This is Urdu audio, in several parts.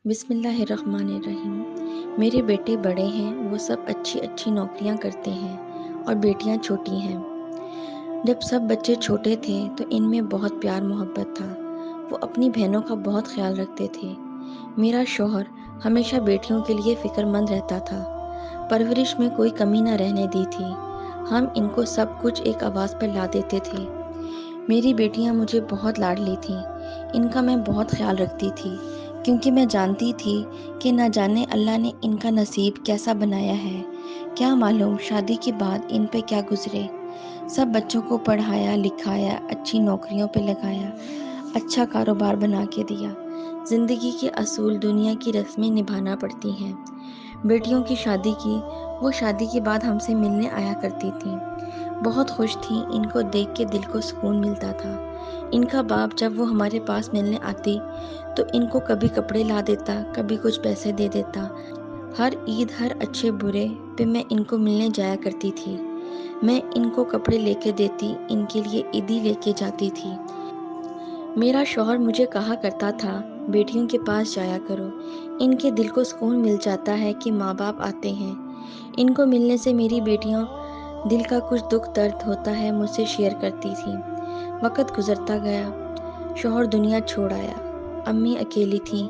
بسم اللہ الرحمن الرحیم۔ میرے بیٹے بڑے ہیں، وہ سب اچھی اچھی نوکریاں کرتے ہیں اور بیٹیاں چھوٹی ہیں۔ جب سب بچے چھوٹے تھے تو ان میں بہت پیار محبت تھا۔ وہ اپنی بہنوں کا بہت خیال رکھتے تھے۔ میرا شوہر ہمیشہ بیٹیوں کے لیے فکر مند رہتا تھا۔ پرورش میں کوئی کمی نہ رہنے دی تھی۔ ہم ان کو سب کچھ ایک آواز پر لا دیتے تھے۔ میری بیٹیاں مجھے بہت لاڈلی تھیں۔ ان کا میں بہت خیال رکھتی تھی کیونکہ میں جانتی تھی کہ نہ جانے اللہ نے ان کا نصیب کیسا بنایا ہے۔ کیا معلوم شادی کے بعد ان پہ کیا گزرے۔ سب بچوں کو پڑھایا لکھایا، اچھی نوکریوں پہ لگایا، اچھا کاروبار بنا کے دیا۔ زندگی کے اصول، دنیا کی رسمیں نبھانا پڑتی ہیں۔ بیٹیوں کی شادی کی، وہ شادی کے بعد ہم سے ملنے آیا کرتی تھیں۔ بہت خوش تھیں، ان کو دیکھ کے دل کو سکون ملتا تھا۔ ان کا باپ جب وہ ہمارے پاس ملنے آتی تو ان کو کبھی کپڑے لا دیتا، کبھی کچھ پیسے دے دیتا۔ ہر عید، ہر اچھے برے پہ میں ان کو ملنے جایا کرتی تھی۔ میں ان کو کپڑے لے کے دیتی، ان کے لیے عیدی لے کے جاتی تھی۔ میرا شوہر مجھے کہا کرتا تھا، بیٹیوں کے پاس جایا کرو، ان کے دل کو سکون مل جاتا ہے کہ ماں باپ آتے ہیں۔ ان کو ملنے سے میری بیٹیاں دل کا کچھ دکھ درد ہوتا ہے مجھ سے شیئر کرتی تھیں۔ وقت گزرتا گیا، شوہر دنیا چھوڑ آیا، امی اکیلی تھیں،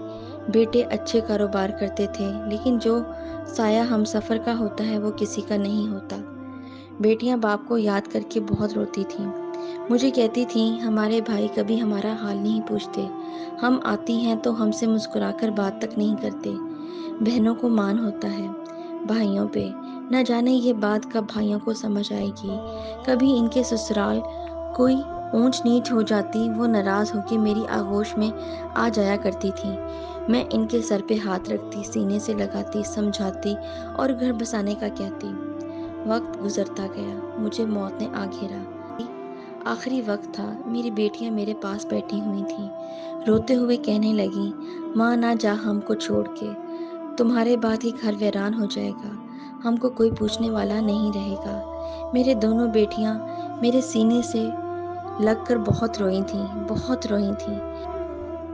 بیٹے اچھے کاروبار کرتے تھے، لیکن جو سایہ ہم سفر کا ہوتا ہے وہ کسی کا نہیں ہوتا۔ بیٹیاں باپ کو یاد کر کے بہت روتی تھیں۔ مجھے کہتی تھیں، ہمارے بھائی کبھی ہمارا حال نہیں پوچھتے، ہم آتی ہیں تو ہم سے مسکرا کر بات تک نہیں کرتے۔ بہنوں کو مان ہوتا ہے بھائیوں پہ، نہ جانے یہ بات کب بھائیوں کو سمجھ آئے گی۔ کبھی ان کے سسرال کوئی اونچ نیچ ہو جاتی، وہ ناراض ہو کے میری آغوش میں آ جایا کرتی تھیں۔ میں ان کے سر پہ ہاتھ رکھتی، سینے سے لگاتی، سمجھاتی اور گھر بسانے کا کہتی۔ وقت گزرتا گیا، مجھے موت نے آ گھیرا۔ آخری وقت تھا، میری بیٹیاں میرے پاس بیٹھی ہوئی تھیں، روتے ہوئے کہنے لگیں، ماں نہ جا ہم کو چھوڑ کے، تمہارے بعد ہی گھر ویران ہو جائے گا، ہم کو کوئی پوچھنے والا نہیں رہے گا۔ میرے دونوں بیٹیاں میرے سینے سے لگ کر بہت روئی تھیں، بہت روئی تھیں۔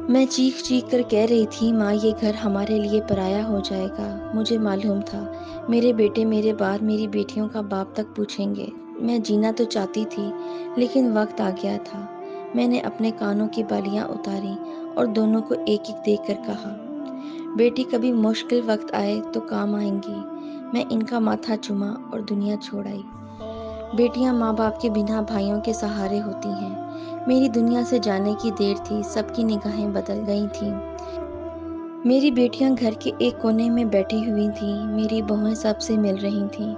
میں چیخ چیخ کر کہہ رہی تھی، ماں یہ گھر ہمارے لیے پرایا ہو جائے گا۔ مجھے معلوم تھا میرے بیٹے میرے بعد میری بیٹیوں کا باپ تک پوچھیں گے۔ میں جینا تو چاہتی تھی لیکن وقت آ گیا تھا۔ میں نے اپنے کانوں کی بالیاں اتاری اور دونوں کو ایک ایک دیکھ کر کہا، بیٹی کبھی مشکل وقت آئے تو کام آئیں گی۔ میں ان کا ماتھا چوما اور دنیا چھوڑ آئی۔ بیٹیاں ماں باپ کے بنا بھائیوں کے سہارے ہوتی ہیں۔ میری دنیا سے جانے کی دیر تھی، سب کی نگاہیں بدل گئی تھیں۔ میری بیٹیاں گھر کے ایک کونے میں بیٹھی ہوئی تھیں، میری بہویں سب سے مل رہی تھیں۔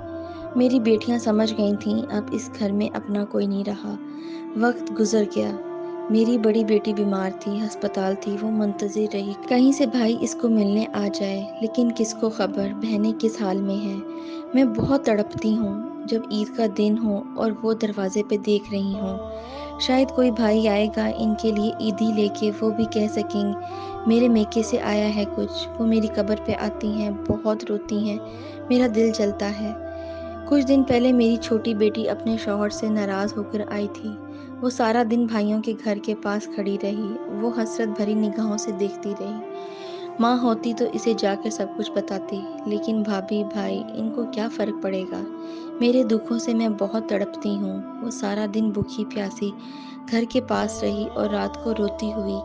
میری بیٹیاں سمجھ گئی تھیں اب اس گھر میں اپنا کوئی نہیں رہا۔ وقت گزر گیا، میری بڑی بیٹی بیمار تھی، ہسپتال تھی، وہ منتظر رہی کہیں سے بھائی اس کو ملنے آ جائے، لیکن کس کو خبر بہنیں کس حال میں ہیں۔ میں بہت تڑپتی ہوں جب عید کا دن ہو اور وہ دروازے پہ دیکھ رہی ہوں، شاید کوئی بھائی آئے گا ان کے لیے عیدی لے کے، وہ بھی کہہ سکیں میرے میکے سے آیا ہے کچھ۔ وہ میری قبر پہ آتی ہیں، بہت روتی ہیں، میرا دل جلتا ہے۔ کچھ دن پہلے میری چھوٹی بیٹی اپنے شوہر سے ناراض ہو کر آئی تھی۔ وہ سارا دن بھائیوں کے گھر کے پاس کھڑی رہی، وہ حسرت بھری نگاہوں سے دیکھتی رہی۔ ماں ہوتی تو اسے جا کر سب کچھ بتاتی، لیکن بھابھی بھائی ان کو کیا فرق پڑے گا۔ میرے دکھوں سے میں بہت تڑپتی ہوں۔ وہ سارا دن بھوکی پیاسی گھر کے پاس رہی اور رات کو روتی ہوئی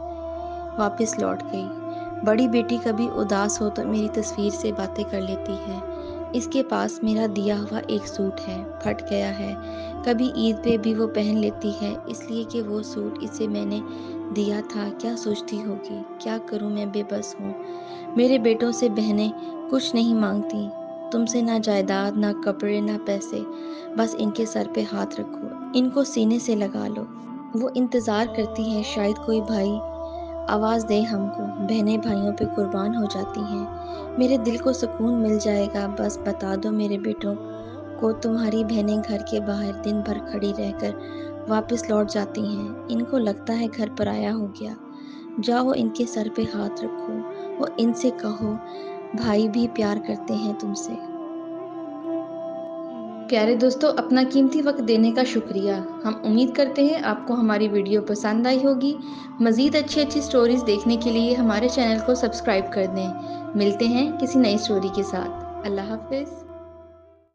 واپس لوٹ گئی۔ بڑی بیٹی کبھی اداس ہو تو میری تصویر سے باتیں کر لیتی ہے۔ اس کے پاس میرا دیا ہوا ایک سوٹ ہے، پھٹ گیا ہے، کبھی عید پہ بھی وہ پہن لیتی ہے، اس لیے کہ وہ سوٹ اسے میں نے دیا تھا۔ کیا سوچتی ہوگی، کیا کروں میں بے بس ہوں۔ میرے بیٹوں سے بہنیں کچھ نہیں مانگتی، تم سے نہ جائیداد، نہ کپڑے، نہ پیسے، بس ان کے سر پہ ہاتھ رکھو، ان کو سینے سے لگا لو۔ وہ انتظار کرتی ہیں شاید کوئی بھائی آواز دے ہم کو، بہنیں بھائیوں پہ قربان ہو جاتی ہیں۔ میرے دل کو سکون مل جائے گا، بس بتا دو میرے بیٹوں کو تمہاری بہنیں گھر کے باہر دن بھر کھڑی رہ کر واپس لوٹ جاتی ہیں، ان کو لگتا ہے گھر پرایا ہو گیا۔ جاؤ ان کے سر پہ ہاتھ رکھو، وہ ان سے کہو بھائی بھی پیار کرتے ہیں تم سے۔ پیارے دوستو، اپنا قیمتی وقت دینے کا شکریہ۔ ہم امید کرتے ہیں آپ کو ہماری ویڈیو پسند آئی ہوگی۔ مزید اچھی سٹوریز دیکھنے کے لیے ہمارے چینل کو سبسکرائب کر دیں۔ ملتے ہیں کسی نئی سٹوری کے ساتھ۔ اللہ حافظ۔